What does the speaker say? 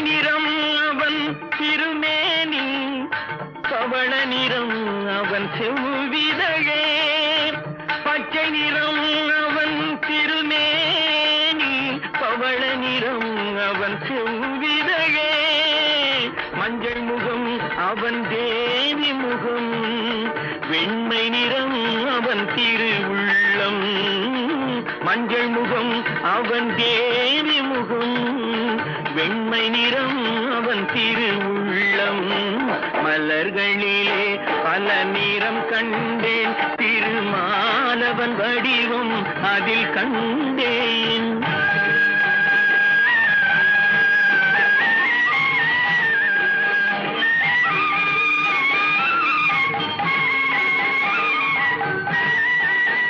நிறம் அவன் திருமேனி, பவள நிறம் அவன் செவ்விதழே. பச்சை நிறம் அவன் திருமேனி, பவள நிறம் அவன் செவ்விதழே. மஞ்சள் முகம் அவன் தேவி முகம், வெண்மை நிறம் அவன் திருவுள்ளம். மஞ்சள் முகம் அவன் தேவி முகம், வெண்மை நிறம் அவன் திருவுள்ளம். மலர்களிலே பல நிறம் கண்டேன், திருமாலவன் வடிவம் அதில் கண்டேன்.